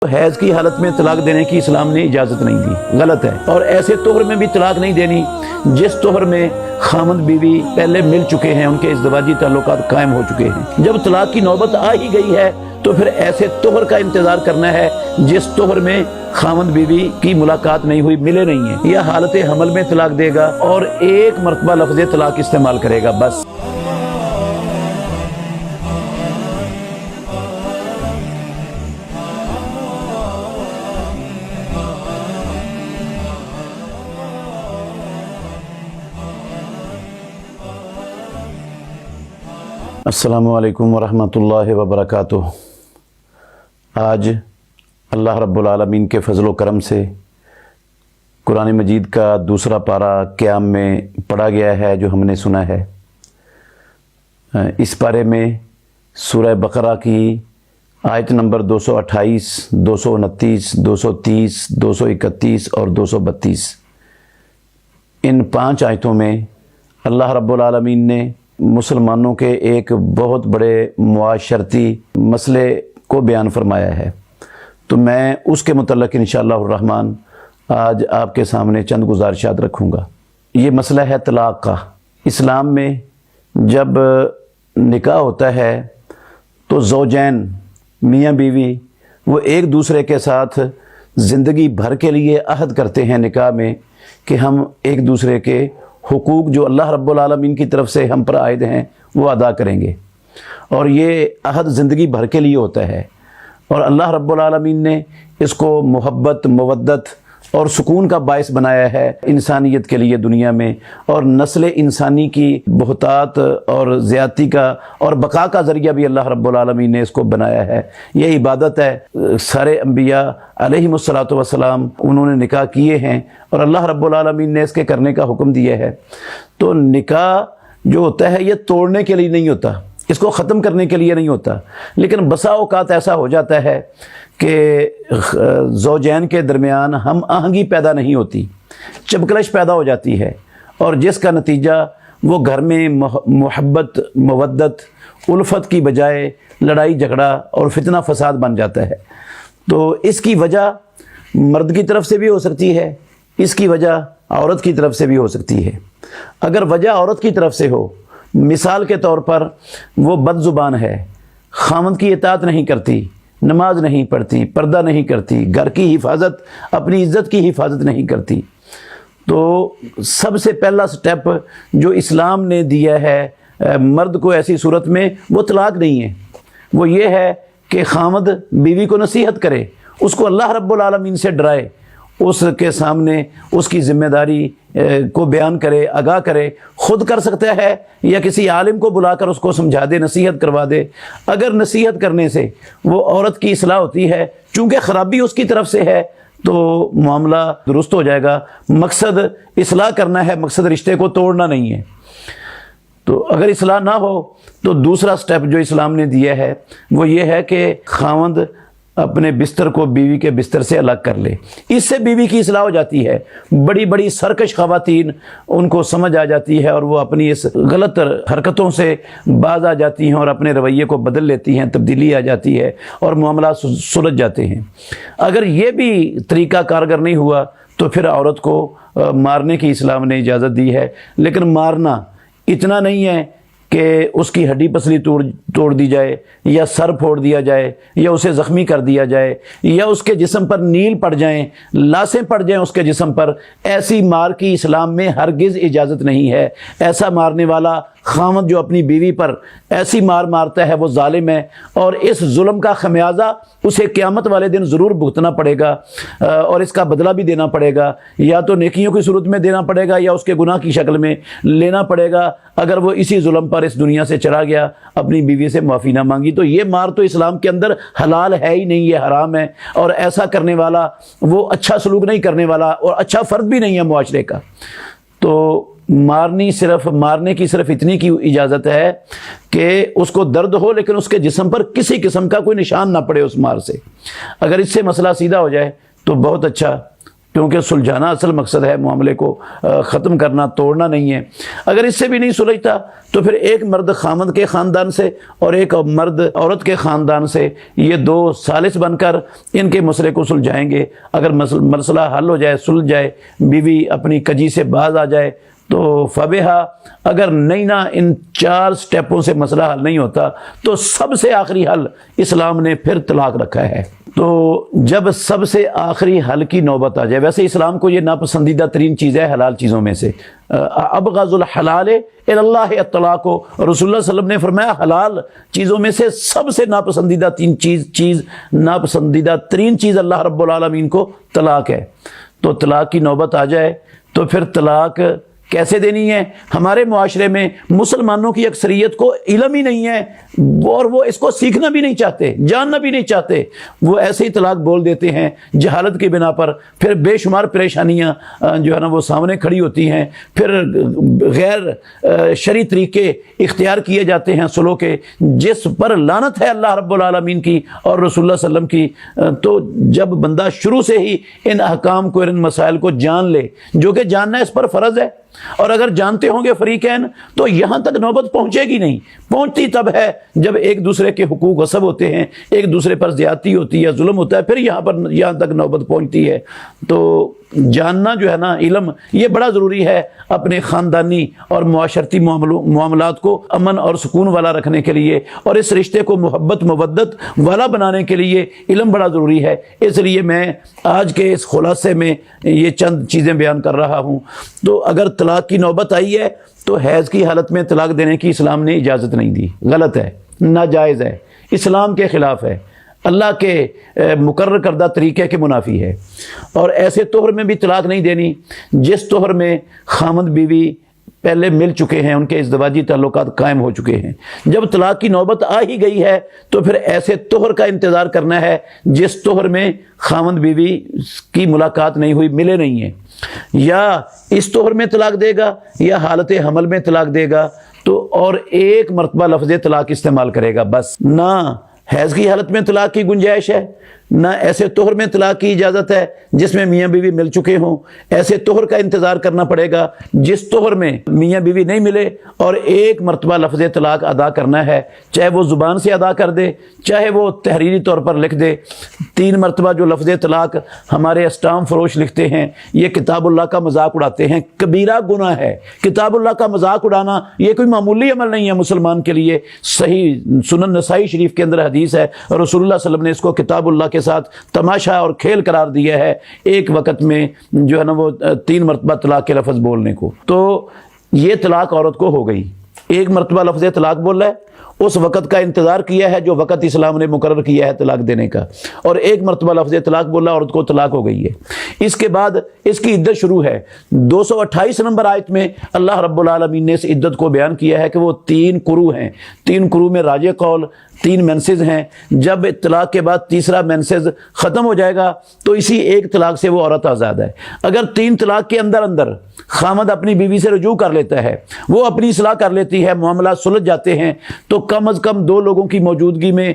حیض کی حالت میں طلاق دینے کی اسلام نے اجازت نہیں دی، غلط ہے۔ اور ایسے طہر میں بھی طلاق نہیں دینی جس طہر میں خامد بیوی پہلے مل چکے ہیں، ان کے ازدواجی تعلقات قائم ہو چکے ہیں۔ جب طلاق کی نوبت آ ہی گئی ہے تو پھر ایسے طہر کا انتظار کرنا ہے جس طہر میں خامد بیوی کی ملاقات نہیں ہوئی، ملے نہیں ہیں، یا حالت حمل میں طلاق دے گا اور ایک مرتبہ لفظ طلاق استعمال کرے گا بس۔ السلام علیکم ورحمۃ اللہ وبرکاتہ۔ آج اللہ رب العالمین کے فضل و کرم سے قرآن مجید کا دوسرا پارہ قیام میں پڑھا گیا ہے جو ہم نے سنا ہے۔ اس پارے میں سورہ بقرہ کی آیت نمبر 228، 229، 230، 231 اور 232، ان 5 آیتوں میں اللہ رب العالمین نے مسلمانوں کے ایک بہت بڑے معاشرتی مسئلے کو بیان فرمایا ہے۔ تو میں اس کے متعلق انشاءاللہ الرحمن آج آپ کے سامنے چند گزارشات رکھوں گا۔ یہ مسئلہ ہے طلاق کا۔ اسلام میں جب نکاح ہوتا ہے تو زوجین، میاں بیوی، وہ ایک دوسرے کے ساتھ زندگی بھر کے لیے عہد کرتے ہیں نکاح میں کہ ہم ایک دوسرے کے حقوق جو اللہ رب العالمین کی طرف سے ہم پر عائد ہیں وہ ادا کریں گے، اور یہ عہد زندگی بھر کے لیے ہوتا ہے۔ اور اللہ رب العالمین نے اس کو محبت، مودت اور سکون کا باعث بنایا ہے انسانیت کے لیے دنیا میں، اور نسل انسانی کی بہتات اور زیادتی کا اور بقا کا ذریعہ بھی اللہ رب العالمین نے اس کو بنایا ہے۔ یہ عبادت ہے۔ سارے انبیاء علیہم الصلاۃ والسلام انہوں نے نکاح کیے ہیں اور اللہ رب العالمین نے اس کے کرنے کا حکم دیا ہے۔ تو نکاح جو ہوتا ہے یہ توڑنے کے لیے نہیں ہوتا، اس کو ختم کرنے کے لیے نہیں ہوتا، لیکن بسا اوقات ایسا ہو جاتا ہے کہ زوجین کے درمیان ہم آہنگی پیدا نہیں ہوتی، چبکلش پیدا ہو جاتی ہے، اور جس کا نتیجہ وہ گھر میں محبت، مودت، الفت کی بجائے لڑائی جھگڑا اور فتنہ فساد بن جاتا ہے۔ تو اس کی وجہ مرد کی طرف سے بھی ہو سکتی ہے، اس کی وجہ عورت کی طرف سے بھی ہو سکتی ہے۔ اگر وجہ عورت کی طرف سے ہو، مثال کے طور پر وہ بد زبان ہے، خاوند کی اطاعت نہیں کرتی، نماز نہیں پڑھتی، پردہ نہیں کرتی، گھر کی حفاظت، اپنی عزت کی حفاظت نہیں کرتی، تو سب سے پہلا سٹیپ جو اسلام نے دیا ہے مرد کو ایسی صورت میں وہ طلاق نہیں ہے، وہ یہ ہے کہ خاوند بیوی کو نصیحت کرے، اس کو اللہ رب العالمین سے ڈرائے، اس کے سامنے اس کی ذمہ داری کو بیان کرے، آگاہ کرے، خود کر سکتا ہے یا کسی عالم کو بلا کر اس کو سمجھا دے، نصیحت کروا دے۔ اگر نصیحت کرنے سے وہ عورت کی اصلاح ہوتی ہے، چونکہ خرابی اس کی طرف سے ہے، تو معاملہ درست ہو جائے گا۔ مقصد اصلاح کرنا ہے، مقصد رشتے کو توڑنا نہیں ہے۔ تو اگر اصلاح نہ ہو تو دوسرا سٹیپ جو اسلام نے دیا ہے وہ یہ ہے کہ خاوند اپنے بستر کو بیوی کے بستر سے الگ کر لے، اس سے بیوی کی اصلاح ہو جاتی ہے۔ بڑی بڑی سرکش خواتین ان کو سمجھ آ جاتی ہے اور وہ اپنی اس غلط حرکتوں سے باز آ جاتی ہیں اور اپنے رویے کو بدل لیتی ہیں، تبدیلی آ جاتی ہے اور معاملات سلجھ جاتے ہیں۔ اگر یہ بھی طریقہ کارگر نہیں ہوا تو پھر عورت کو مارنے کی اسلام نے اجازت دی ہے، لیکن مارنا اتنا نہیں ہے کہ اس کی ہڈی پسلی توڑ دی جائے، یا سر پھوڑ دیا جائے، یا اسے زخمی کر دیا جائے، یا اس کے جسم پر نیل پڑ جائیں، لاسیں پڑ جائیں اس کے جسم پر۔ ایسی مار کی اسلام میں ہرگز اجازت نہیں ہے۔ ایسا مارنے والا خاوند جو اپنی بیوی پر ایسی مار مارتا ہے وہ ظالم ہے، اور اس ظلم کا خمیازہ اسے قیامت والے دن ضرور بھگتنا پڑے گا، اور اس کا بدلہ بھی دینا پڑے گا، یا تو نیکیوں کی صورت میں دینا پڑے گا یا اس کے گناہ کی شکل میں لینا پڑے گا اگر وہ اسی ظلم پر اس دنیا سے چلا گیا، اپنی بیوی سے معافی نہ مانگی۔ تو یہ مار تو اسلام کے اندر حلال ہے ہی نہیں، یہ حرام ہے، اور ایسا کرنے والا وہ اچھا سلوک نہیں کرنے والا اور اچھا فرد بھی نہیں ہے معاشرے کا۔ تو مارنے کی صرف اتنی کی اجازت ہے کہ اس کو درد ہو لیکن اس کے جسم پر کسی قسم کا کوئی نشان نہ پڑے اس مار سے۔ اگر اس سے مسئلہ سیدھا ہو جائے تو بہت اچھا، کیونکہ سلجھانا اصل مقصد ہے، معاملے کو ختم کرنا، توڑنا نہیں ہے۔ اگر اس سے بھی نہیں سلجھتا تو پھر ایک مرد خامند کے خاندان سے اور ایک مرد عورت کے خاندان سے، یہ دو ثالث بن کر ان کے مسئلے کو سلجھائیں گے۔ اگر مسئلہ حل ہو جائے، سلجھ جائے، بیوی اپنی کجی سے باز آ جائے تو فبہا، اگر نہیں نا ان 4 سٹیپوں سے مسئلہ حل نہیں ہوتا تو سب سے آخری حل اسلام نے پھر طلاق رکھا ہے۔ تو جب سب سے آخری حل کی نوبت آ جائے، ویسے اسلام کو یہ ناپسندیدہ ترین چیز ہے حلال چیزوں میں سے، ابغض الحلال الی اللہ الطلاق، رسول اللہ صلی اللہ علیہ وسلم نے فرمایا حلال چیزوں میں سے سب سے ناپسندیدہ ناپسندیدہ ترین چیز اللہ رب العالمین کو طلاق ہے۔ تو طلاق کی نوبت آ جائے تو پھر طلاق کیسے دینی ہے؟ ہمارے معاشرے میں مسلمانوں کی اکثریت کو علم ہی نہیں ہے اور وہ اس کو سیکھنا بھی نہیں چاہتے، جاننا بھی نہیں چاہتے، وہ ایسے ہی طلاق بول دیتے ہیں جہالت کی بنا پر۔ پھر بے شمار پریشانیاں جو ہے نا وہ سامنے کھڑی ہوتی ہیں، پھر غیر شرعی طریقے اختیار کیے جاتے ہیں سلو کے، جس پر لعنت ہے اللہ رب العالمین کی اور رسول اللہ صلی اللہ علیہ وسلم کی۔ تو جب بندہ شروع سے ہی ان احکام کو، ان مسائل کو جان لے، جو کہ جاننا اس پر فرض ہے، اور اگر جانتے ہوں گے فریقین تو یہاں تک نوبت پہنچے گی نہیں۔ پہنچتی تب ہے جب ایک دوسرے کے حقوق غصب ہوتے ہیں، ایک دوسرے پر زیادتی ہوتی ہے، ظلم ہوتا ہے، پھر یہاں تک نوبت پہنچتی ہے۔ تو جاننا جو ہے نا، علم یہ بڑا ضروری ہے اپنے خاندانی اور معاشرتی معاملات کو امن اور سکون والا رکھنے کے لیے، اور اس رشتے کو محبت مودت والا بنانے کے لیے علم بڑا ضروری ہے۔ اس لیے میں آج کے اس خلاصے میں یہ چند چیزیں بیان کر رہا ہوں۔ تو اگر طلاق کی نوبت آئی ہے تو حیض کی حالت میں طلاق دینے کی اسلام نے اجازت نہیں دی، غلط ہے، ناجائز ہے، اسلام کے خلاف ہے، اللہ کے مقرر کردہ طریقے کے منافی ہے۔ اور ایسے طہر میں بھی طلاق نہیں دینی جس طہر میں خامد بیوی پہلے مل چکے ہیں، ان کے ازدواجی تعلقات قائم ہو چکے ہیں۔ جب طلاق کی نوبت آ ہی گئی ہے تو پھر ایسے طہر کا انتظار کرنا ہے جس طہر میں خامد بیوی کی ملاقات نہیں ہوئی، ملے نہیں ہیں، یا اس طہر میں طلاق دے گا یا حالت حمل میں طلاق دے گا، تو اور ایک مرتبہ لفظ طلاق استعمال کرے گا بس۔ نہ حیض کی حالت میں طلاق کی گنجائش ہے، نہ ایسے طہر میں طلاق کی اجازت ہے جس میں میاں بیوی مل چکے ہوں۔ ایسے طہر کا انتظار کرنا پڑے گا جس طہر میں میاں بیوی نہیں ملے، اور ایک مرتبہ لفظ طلاق ادا کرنا ہے، چاہے وہ زبان سے ادا کر دے، چاہے وہ تحریری طور پر لکھ دے۔ 3 مرتبہ جو لفظ طلاق ہمارے اسٹام فروش لکھتے ہیں، یہ کتاب اللہ کا مذاق اڑاتے ہیں، کبیرہ گناہ ہے۔ کتاب اللہ کا مذاق اڑانا یہ کوئی معمولی عمل نہیں ہے مسلمان کے لیے۔ صحیح سنن نسائی شریف کے اندر حدیث ہے، رسول اللہ صلی اللہ علیہ وسلم نے اس کو کتاب اللہ کے ساتھ تماشا اور کھیل قرار دیا ہے، ایک وقت میں جو ہے نا وہ 3 مرتبہ طلاق کے لفظ بولنے کو۔ تو یہ طلاق عورت کو ہو گئی، ایک مرتبہ لفظ طلاق بول رہا ہے، اس وقت کا انتظار کیا ہے جو وقت اسلام نے مقرر کیا ہے طلاق دینے کا، اور ایک مرتبہ لفظ طلاق بولا، عورت کو طلاق ہو گئی ہے۔ اس کے بعد اس کی عدت شروع ہے۔ 228 نمبر آیت میں اللہ رب العالمین نے اس عدت کو بیان کیا ہے کہ وہ 3 قروء ہیں، 3 قروء میں راجح قول 3 مینسز ہیں۔ جب طلاق کے بعد تیسرا مینسز ختم ہو جائے گا تو اسی ایک طلاق سے وہ عورت آزاد ہے۔ اگر 3 طلاق کے اندر خامد اپنی بیوی سے رجوع کر لیتا ہے، وہ اپنی اصلاح کر لیتی ہے، معاملات سلجھ جاتے ہیں، تو کم از کم 2 لوگوں کی موجودگی میں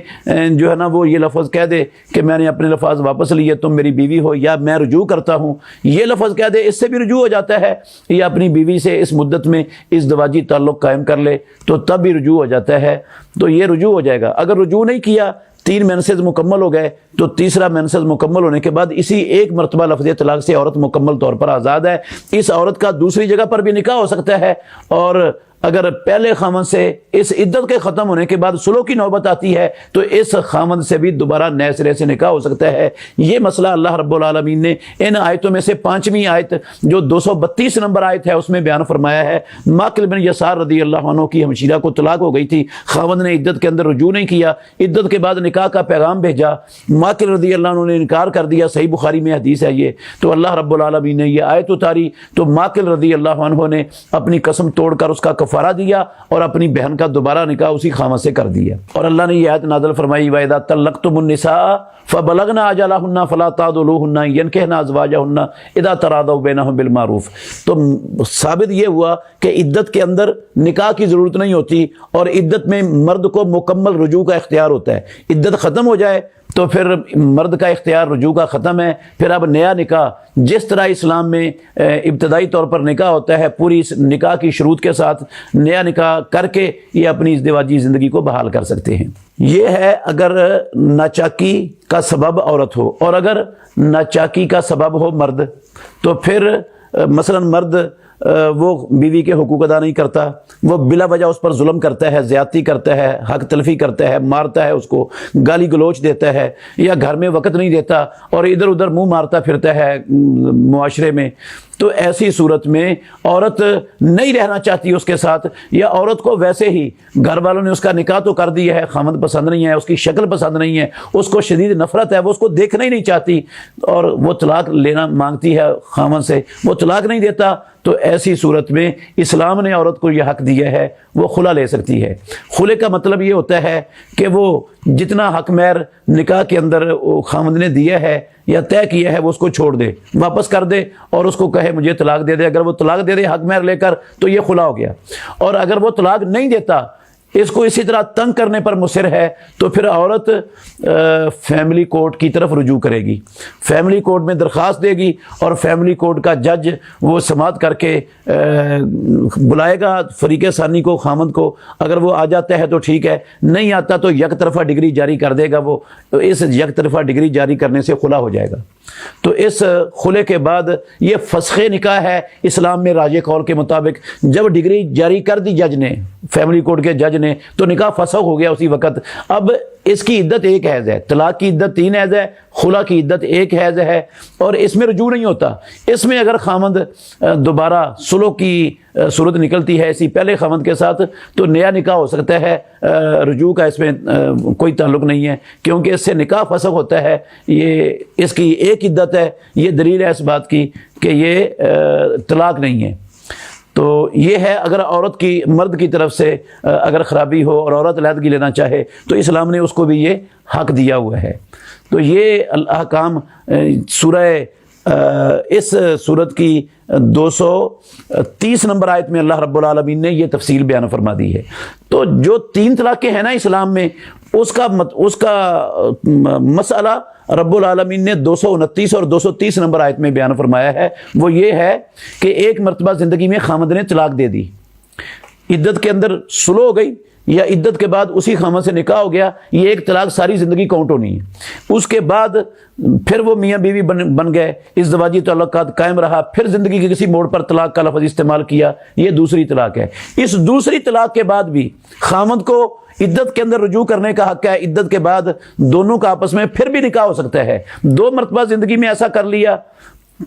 جو ہے نا وہ یہ لفظ کہہ دے کہ میں نے اپنے لفظ واپس لیے، تم میری بیوی ہو، یا میں رجوع کرتا ہوں، یہ لفظ کہہ دے، اس سے بھی رجوع ہو جاتا ہے۔ یا اپنی بیوی سے اس مدت میں ازدواجی تعلق قائم کر لے تو تب بھی رجوع ہو جاتا ہے، تو یہ رجوع ہو جائے گا۔ اگر رجوع نہیں کیا، 3 مینسز مکمل ہو گئے، تو تیسرا مینسز مکمل ہونے کے بعد اسی ایک مرتبہ لفظ طلاق سے عورت مکمل طور پر آزاد ہے۔ اس عورت کا دوسری جگہ پر بھی نکاح ہو سکتا ہے، اور اگر پہلے خامند سے اس عدت کے ختم ہونے کے بعد سلو کی نوبت آتی ہے تو اس خامند سے بھی دوبارہ نئے سرے سے نکاح ہو سکتا ہے۔ یہ مسئلہ اللہ رب العالمین نے ان آیتوں میں سے 5ویں آیت جو 232 نمبر آیت ہے اس میں بیان فرمایا ہے۔ ماقل بن یسار رضی اللہ عنہ کی ہمشیرہ کو طلاق ہو گئی تھی، خامند نے عدت کے اندر رجوع نہیں کیا، عدت کے بعد نکاح کا پیغام بھیجا، ماقل رضی اللہ عنہ نے انکار کر دیا، صحیح بخاری میں حدیث ہے یہ، تو اللہ رب العالمین نے یہ آیت اتاری، تو ماقل رضی اللہ عنہ نے اپنی قسم توڑ کر اس کا کفارہ دیا اور اپنی بہن کا دوبارہ نکاح اسی خامد سے کر دیا۔ اور اللہ نے یہ آیت نازل فرمائی، وَإِذَا طَلَّقْتُمُ النِّسَاءَ فَبَلَغْنَ أَجَلَهُنَّ فَلَا تَعْضُلُوهُنَّ يَنكِحْنَ أَزْوَاجَهُنَّ إِذَا تَرَاضَوْا بَيْنَهُم بِالْمَعْرُوفِ۔ تو ثابت یہ ہوا کہ عدت کے اندر نکاح کی ضرورت نہیں ہوتی، اور عدت میں مرد کو مکمل رجوع کا اختیار ہوتا ہے۔ عدت ختم ہو جائے تو پھر مرد کا اختیار رجوع کا ختم ہے. پھر اب نیا نکاح جس طرح اسلام میں ابتدائی طور پر نکاح ہوتا ہے پوری اس نکاح کی شروط کے ساتھ نیا نکاح کر کے یہ اپنی ازدواجی زندگی کو بحال کر سکتے ہیں. یہ ہے اگر ناچاکی کا سبب عورت ہو، اور اگر ناچاکی کا سبب ہو مرد، تو پھر مثلا مرد وہ بیوی کے حقوق ادا نہیں کرتا، وہ بلا وجہ اس پر ظلم کرتا ہے، زیادتی کرتا ہے، حق تلفی کرتا ہے، مارتا ہے، اس کو گالی گلوچ دیتا ہے، یا گھر میں وقت نہیں دیتا اور ادھر ادھر منہ مارتا پھرتا ہے معاشرے میں، تو ایسی صورت میں عورت نہیں رہنا چاہتی اس کے ساتھ، یا عورت کو ویسے ہی گھر والوں نے اس کا نکاح تو کر دیا ہے، خامد پسند نہیں ہے، اس کی شکل پسند نہیں ہے، اس کو شدید نفرت ہے، وہ اس کو دیکھنا ہی نہیں چاہتی اور وہ طلاق لینا مانگتی ہے خامد سے، وہ طلاق نہیں دیتا، تو ایسی صورت میں اسلام نے عورت کو یہ حق دیا ہے وہ خلا لے سکتی ہے. خلے کا مطلب یہ ہوتا ہے کہ وہ جتنا حق مہر نکاح کے اندر خامد نے دیا ہے یا طے کیا ہے وہ اس کو چھوڑ دے، واپس کر دے اور اس کو کہے مجھے طلاق دے دے. اگر وہ طلاق دے دے حق مہر لے کر تو یہ خلا ہو گیا. اور اگر وہ طلاق نہیں دیتا، اس کو اسی طرح تنگ کرنے پر مصر ہے، تو پھر عورت فیملی کورٹ کی طرف رجوع کرے گی، فیملی کورٹ میں درخواست دے گی اور فیملی کورٹ کا جج وہ سماعت کر کے بلائے گا فریق ثانی کو، خامد کو. اگر وہ آ جاتا ہے تو ٹھیک ہے، نہیں آتا تو یک طرفہ ڈگری جاری کر دے گا. وہ اس یک طرفہ ڈگری جاری کرنے سے خلا ہو جائے گا. تو اس خلے کے بعد یہ فسخ نکاح ہے اسلام میں راجح قول کے مطابق. جب ڈگری جاری کر دی جج نے، فیملی کورٹ کے جج نے، تو نکاح فسخ ہو گیا اسی وقت. اب اس کی عدت ایک حیض ہے، طلاق کی عدت 3 حیض ہے، خلا کی عدت 1 حیض ہے، اور اس میں رجوع نہیں ہوتا. اس میں اگر خامد دوبارہ صلح کی صورت نکلتی ہے اسی پہلے خامد کے ساتھ تو نیا نکاح ہو سکتا ہے. رجوع کا اس میں کوئی تعلق نہیں ہے، کیونکہ اس سے نکاح فسخ ہوتا ہے. یہ اس کی ایک عدت ہے. یہ دلیل ہے اس بات کی کہ یہ طلاق نہیں ہے. تو یہ ہے اگر عورت کی مرد کی طرف سے اگر خرابی ہو اور عورت علیحدگی لینا چاہے تو اسلام نے اس کو بھی یہ حق دیا ہوا ہے. تو یہ احکام اس صورت کی 230 نمبر آیت میں اللہ رب العالمین نے یہ تفصیل بیان فرما دی ہے. تو جو 3 طلاقیں ہیں نا اسلام میں، اس کا مسئلہ رب العالمین نے 229 اور 230 نمبر آیت میں بیان فرمایا ہے. وہ یہ ہے کہ ایک مرتبہ زندگی میں خامد نے طلاق دے دی، عدت کے اندر صلح ہو گئی یا عدت کے بعد اسی خامد سے نکاح ہو گیا، یہ ایک طلاق ساری زندگی کاؤنٹ ہونی ہے. اس کے بعد پھر وہ میاں بیوی بن گئے، ازدواجی تعلقات قائم رہا، پھر زندگی کے کسی موڑ پر طلاق کا لفظ استعمال کیا، یہ دوسری طلاق ہے. اس دوسری طلاق کے بعد بھی خامد کو عدت کے اندر رجوع کرنے کا حق ہے. عدت کے بعد دونوں کا آپس میں پھر بھی نکاح ہو سکتا ہے. 2 مرتبہ زندگی میں ایسا کر لیا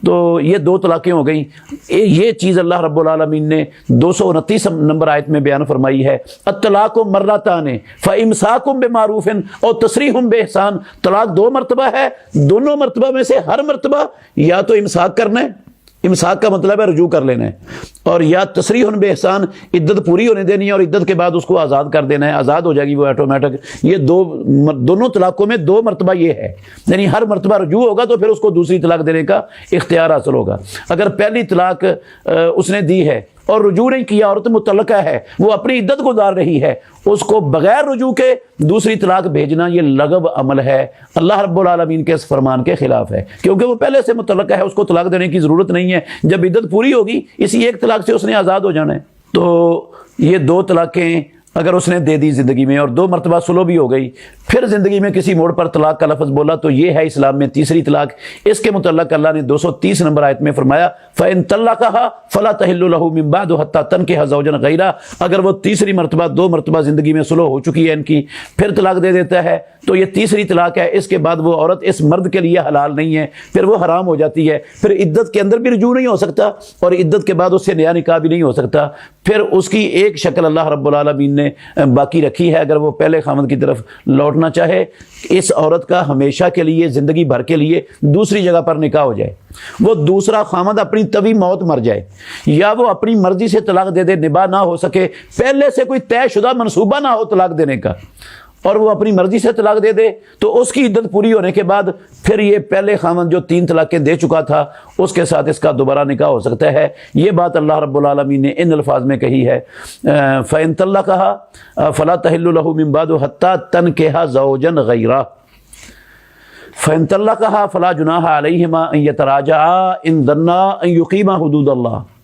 تو یہ 2 طلاقیں ہو گئیں. یہ چیز اللہ رب العالمین نے 229 نمبر آیت میں بیان فرمائی ہے. الطلاق مرتان فامساک بمعروف اور تسریح باحسان. طلاق 2 مرتبہ ہے، دونوں مرتبہ میں سے ہر مرتبہ یا تو امساک کرنا ہے، امساک کا مطلب ہے رجوع کر لینا ہے، اور یا تسریح باحسان عدت پوری ہونے دینی ہے اور عدت کے بعد اس کو آزاد کر دینا ہے، آزاد ہو جائے گی وہ آٹومیٹک. یہ دونوں طلاقوں میں 2 مرتبہ یہ ہے، یعنی ہر مرتبہ رجوع ہوگا تو پھر اس کو دوسری طلاق دینے کا اختیار حاصل ہوگا. اگر پہلی طلاق اس نے دی ہے اور رجوع نہیں کیا، عورت متعلقہ ہے، وہ اپنی عدت گزار رہی ہے، اس کو بغیر رجوع کے دوسری طلاق بھیجنا یہ لغو عمل ہے، اللہ رب العالمین کے اس فرمان کے خلاف ہے، کیونکہ وہ پہلے سے متعلقہ ہے، اس کو طلاق دینے کی ضرورت نہیں ہے. جب عدت پوری ہوگی اسی ایک طلاق سے اس نے آزاد ہو جانا ہے. تو یہ 2 طلاقیں اگر اس نے دے دی زندگی میں اور 2 مرتبہ صلح بھی ہو گئی، پھر زندگی میں کسی موڑ پر طلاق کا لفظ بولا، تو یہ ہے اسلام میں تیسری طلاق. اس کے متعلق اللہ نے 230 نمبر آیت میں فرمایا فَإِن طَلَّقَهَا فَلَا تَحِلُّ لَهُ مِن بَعْدُ حَتَّى تَنكِحَ زَوْجًا غَيْرَهُ. اگر وہ تیسری مرتبہ 2 مرتبہ زندگی میں صلح ہو چکی ہے ان کی، پھر طلاق دے دیتا ہے تو یہ تیسری طلاق ہے. اس کے بعد وہ عورت اس مرد کے لیے حلال نہیں ہے، پھر وہ حرام ہو جاتی ہے. پھر عدت کے اندر بھی رجوع نہیں ہو سکتا اور عدت کے بعد اس سے نیا نکاح بھی نہیں ہو سکتا. پھر اس کی ایک شکل اللہ رب العالمین نے باقی رکھی ہے. اگر وہ پہلے خامد کی طرف لوٹنا چاہے، اس عورت کا ہمیشہ کے لیے زندگی بھر کے لیے دوسری جگہ پر نکاح ہو جائے، وہ دوسرا خامد اپنی طبی موت مر جائے یا وہ اپنی مرضی سے طلاق دے دے، نباہ نہ ہو سکے، پہلے سے کوئی طے شدہ منصوبہ نہ ہو طلاق دینے کا، اور وہ اپنی مرضی سے طلاق دے دے، تو اس کی عدت پوری ہونے کے بعد پھر یہ پہلے خامد جو 3 طلاقیں دے چکا تھا اس کے ساتھ اس کا دوبارہ نکاح ہو سکتا ہے. یہ بات اللہ رب العالمین نے ان الفاظ میں کہی ہے فَإِن طَلَّقَهَا فَلَا تَحِلُّ لَهُ مِن بَعْدُ حَتَّى تَنكِحَ زَوْجًا غَيْرَهُ. فَإِن طَلَّقَهَا فَلَا جُنَاحَ عَلَيْهِمَا أَن يَتَرَاجَعَا إِن ظَنَّا أَن يُقِيمَا حُدُودَ اللَّهِ۔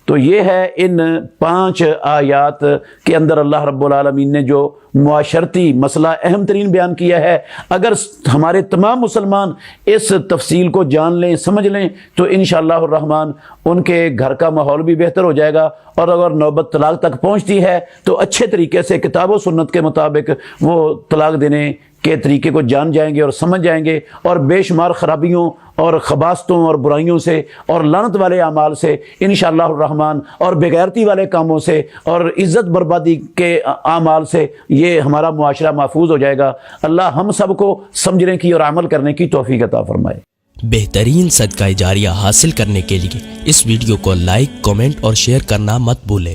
تو یہ ہے ان 5 آیات کے اندر اللہ رب العالمین نے جو معاشرتی مسئلہ اہم ترین بیان کیا ہے۔ اگر ہمارے تمام مسلمان اس تفصیل کو جان لیں، سمجھ لیں، تو انشاءاللہ الرحمن ان کے گھر کا ماحول بھی بہتر ہو جائے گا، اور اگر نوبت طلاق تک پہنچتی ہے تو اچھے طریقے سے کتاب و سنت کے مطابق وہ طلاق دینے کے طریقے کو جان جائیں گے اور سمجھ جائیں گے، اور بے شمار خرابیوں اور خباستوں اور برائیوں سے اور لعنت والے اعمال سے انشاءاللہ الرحمن اور بغیرتی والے کاموں سے اور عزت بربادی کے اعمال سے یہ ہمارا معاشرہ محفوظ ہو جائے گا۔ اللہ ہم سب کو سمجھنے کی اور عمل کرنے کی توفیق عطا فرمائے۔ بہترین صدقہ جاریہ حاصل کرنے کے لیے اس ویڈیو کو لائک، کمنٹ اور شیئر کرنا مت بھولیں۔